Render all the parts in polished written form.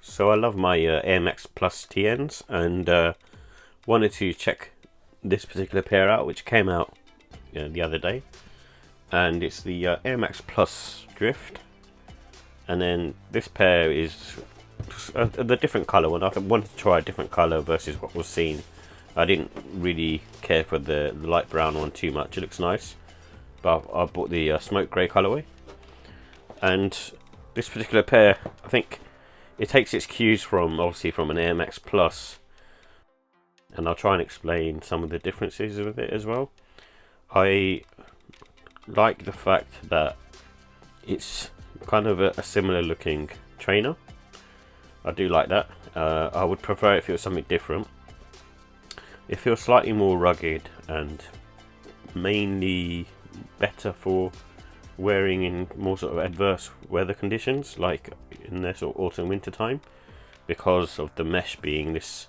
So I love my Air Max Plus TNs and wanted to check this particular pair out, which came out the other day. And it's the Air Max Plus Drift. And then this pair is the different colour one. I wanted to try a different colour versus what was seen. I didn't really care for the light brown one too much. It looks nice. But I bought the smoke grey colourway. And this particular pair, I think it takes its cues from obviously from an Air Max Plus, and I'll try and explain some of the differences with it as well. I like the fact that it's kind of a similar looking trainer. I do like that. I would prefer if it was something different. It feels slightly more rugged and mainly better for wearing in more sort of adverse weather conditions, like in the sort of autumn winter time, because of the mesh being this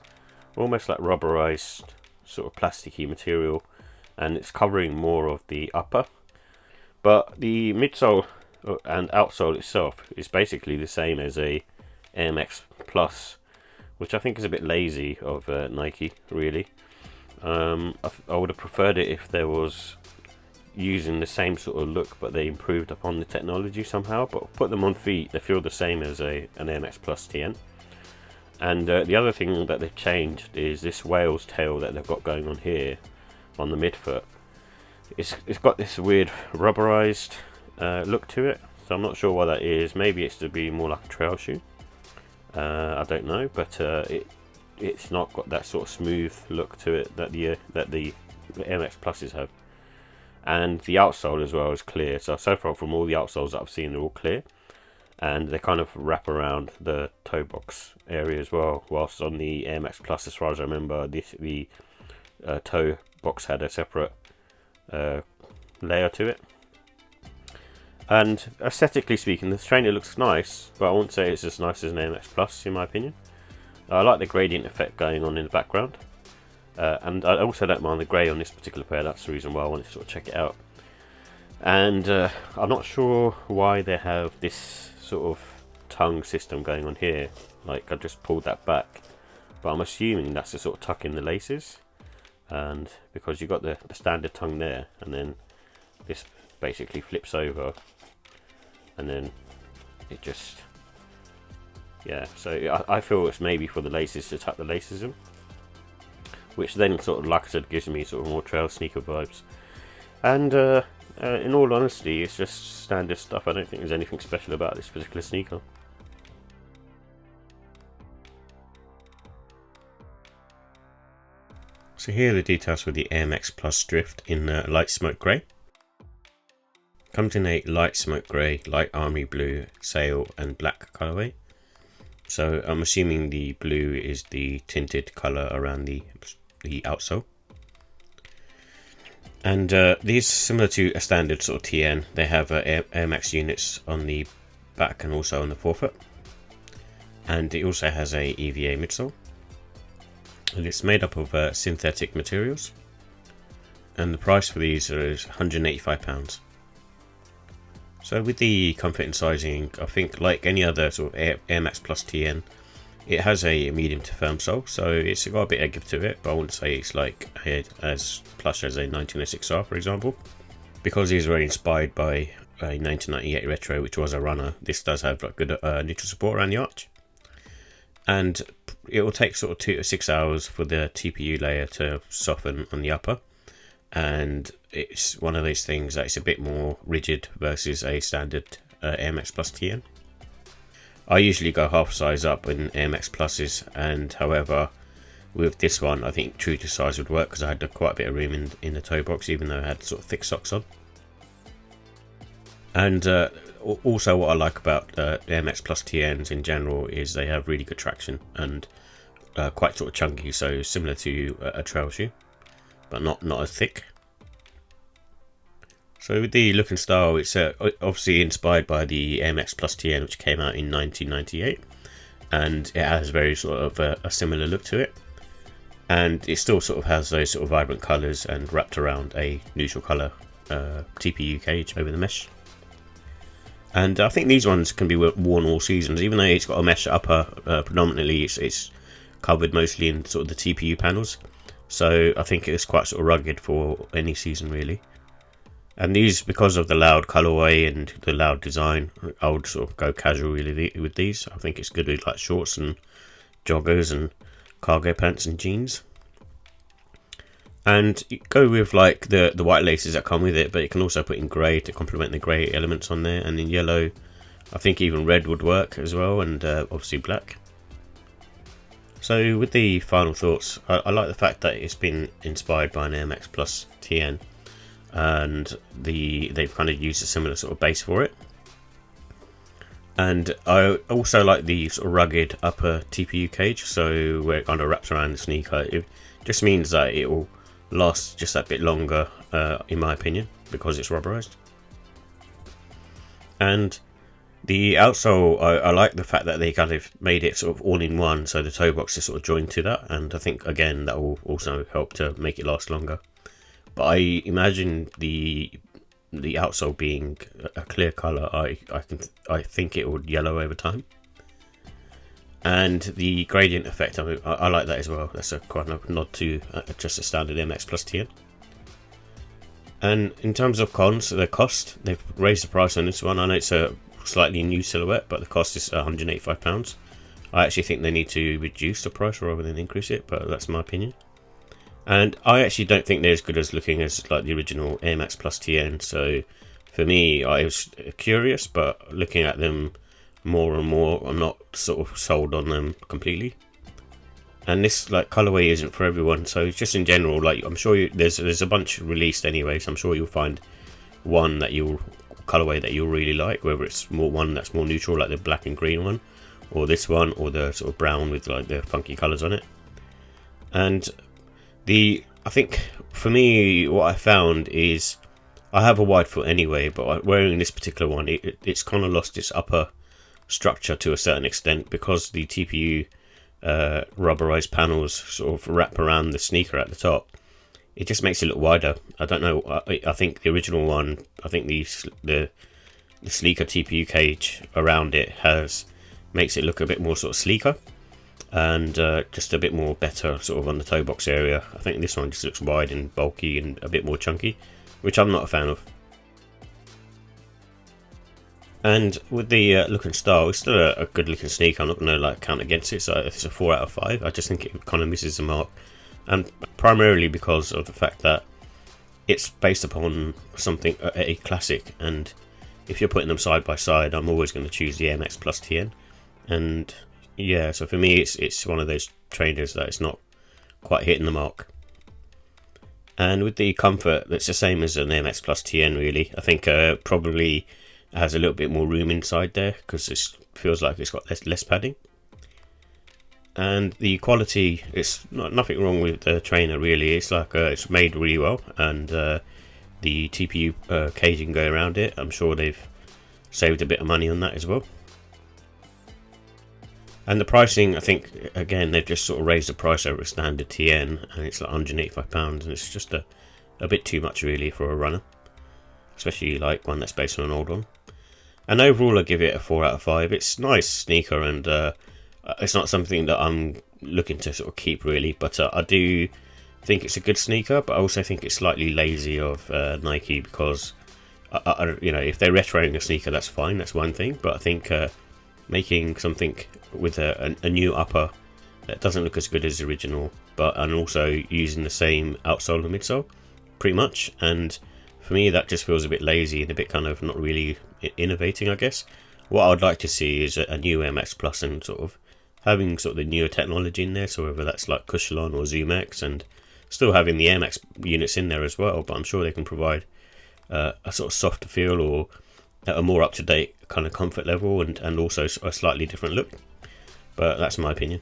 almost like rubberized sort of plasticky material, and it's covering more of the upper. But the midsole and outsole itself is basically the same as a Air Max Plus, which I think is a bit lazy of Nike, really. I would have preferred it if there was using the same sort of look, but they improved upon the technology somehow. But put them on feet, they feel the same as an Air Max Plus TN. And the other thing that they've changed is this whale's tail that they've got going on here on the midfoot. It's got this weird rubberized look to it, so I'm not sure why that is. Maybe it's to be more like a trail shoe. I don't know, but it's not got that sort of smooth look to it that the Air Max Pluses have. And the outsole as well is clear. So far from all the outsoles that I've seen, they're all clear, and they kind of wrap around the toe box area as well. Whilst on the Air Max Plus, as far as I remember, the toe box had a separate layer to it. And aesthetically speaking, the trainer looks nice, but I won't say it's as nice as an Air Max Plus in my opinion. I like the gradient effect going on in the background. And I also don't mind the grey on this particular pair. That's the reason why I wanted to sort of check it out. And I'm not sure why they have this sort of tongue system going on here. Like, I just pulled that back, but I'm assuming that's to sort of tuck in the laces. And because you've got the standard tongue there, and then this basically flips over, and then it just, yeah. So I feel it's maybe for the laces, to tuck the laces in, which then sort of, like I said, gives me sort of more trail sneaker vibes. And in all honesty, it's just standard stuff. I don't think there's anything special about this particular sneaker. So here are the details for the Air Max Plus Drift in light smoke grey. Comes in a light smoke grey, light army blue, sail and black colourway. So I'm assuming the blue is the tinted colour around the outsole. And these, similar to a standard sort of TN, they have Air Max units on the back and also on the forefoot. And it also has a EVA midsole. And it's made up of synthetic materials. And the price for these is £185. So with the comfort and sizing, I think like any other sort of Air Max Plus TN, it has a medium to firm sole, so it's got a bit of give to it, but I wouldn't say it's like as plush as a 1906R, for example. Because these were inspired by a 1998 retro, which was a runner, this does have like good neutral support around the arch. And it will take sort of 2 to 6 hours for the TPU layer to soften on the upper. And it's one of those things that it's a bit more rigid versus a standard Air Max Plus TN. I usually go half size up in Air Max Pluses, and however with this one I think true to size would work because I had quite a bit of room in the toe box, even though I had sort of thick socks on. And also what I like about Air Max Plus TNs in general is they have really good traction and quite sort of chunky, so similar to a trail shoe, but not as thick. So with the look and style, it's obviously inspired by the Air Max Plus TN, which came out in 1998, and it has very sort of a similar look to it, and it still sort of has those sort of vibrant colours and wrapped around a neutral colour TPU cage over the mesh. And I think these ones can be worn all seasons, even though it's got a mesh upper. Predominantly, it's covered mostly in sort of the TPU panels. So I think it's quite sort of rugged for any season really. And these, because of the loud colorway and the loud design, I would sort of go casual really with these. I think it's good with like shorts and joggers and cargo pants and jeans. And you go with like the white laces that come with it, but you can also put in grey to complement the grey elements on there, and in yellow I think even red would work as well, and obviously black. So with the final thoughts, I like the fact that it's been inspired by an Air Max Plus TN, and they've kind of used a similar sort of base for it. And I also like the sort of rugged upper TPU cage, so where it kind of wraps around the sneaker. It just means that it will last just that bit longer, in my opinion, because it's rubberized. And the outsole, I like the fact that they kind of made it sort of all in one, so the toe box is sort of joined to that, and I think again that will also help to make it last longer. But I imagine the outsole being a clear colour, I think it would yellow over time. And the gradient effect, I like that as well. That's a quite a nod to just a standard MX Plus TN. And in terms of cons, the cost, they've raised the price on this one. I know it's a slightly new silhouette, but the cost is £185. I actually think they need to reduce the price rather than increase it, but that's my opinion. And I actually don't think they're as good as looking as like the original Air Max Plus TN. So for me, I was curious, but looking at them more and more, I'm not sort of sold on them completely. And this like colorway isn't for everyone, so just in general, like I'm sure there's a bunch released anyway, so I'm sure you'll find one that colorway that you'll really like, whether it's one that's more neutral like the black and green one, or this one, or the sort of brown with like the funky colors on it. And I think for me, what I found is I have a wide foot anyway, but wearing this particular one, it's kind of lost its upper structure to a certain extent, because the TPU rubberized panels sort of wrap around the sneaker at the top. It just makes it look wider. I don't know. I think the original one, I think the sleeker TPU cage around it makes it look a bit more sort of sleeker, and just a bit more better sort of on the toe box area. I think this one just looks wide and bulky and a bit more chunky, which I'm not a fan of. And with the look and style, it's still a good looking sneaker. I'm not going to like count against it, so it's a 4 out of 5. I just think it kind of misses the mark, and primarily because of the fact that it's based upon something, a classic, and if you're putting them side by side, I'm always going to choose the Air Max Plus TN. And yeah, so for me, it's one of those trainers that it's not quite hitting the mark. And with the comfort, that's the same as an Air Max Plus TN really. I think probably has a little bit more room inside there, because it feels like it's got less padding. And the quality, it's nothing wrong with the trainer really. It's like it's made really well, and the TPU caging go around it, I'm sure they've saved a bit of money on that as well. And the pricing, I think again they've just sort of raised the price over a standard TN, and it's like £185, and it's just a bit too much really for a runner, especially like one that's based on an old one. And overall I give it a 4 out of 5. It's a nice sneaker, and it's not something that I'm looking to sort of keep really, but I do think it's a good sneaker. But I also think it's slightly lazy of Nike, because you know, if they're retroing a sneaker, that's fine, that's one thing, but I think making something with a new upper that doesn't look as good as the original, and also using the same outsole and midsole pretty much, and for me that just feels a bit lazy and a bit kind of not really innovating, I guess. What I would like to see is a new Air Max Plus, and sort of having sort of the newer technology in there, so whether that's like Cushlon or ZoomX, and still having the Air Max units in there as well, but I'm sure they can provide a sort of softer feel, or a more up-to-date kind of comfort level, and also a slightly different look. But that's my opinion.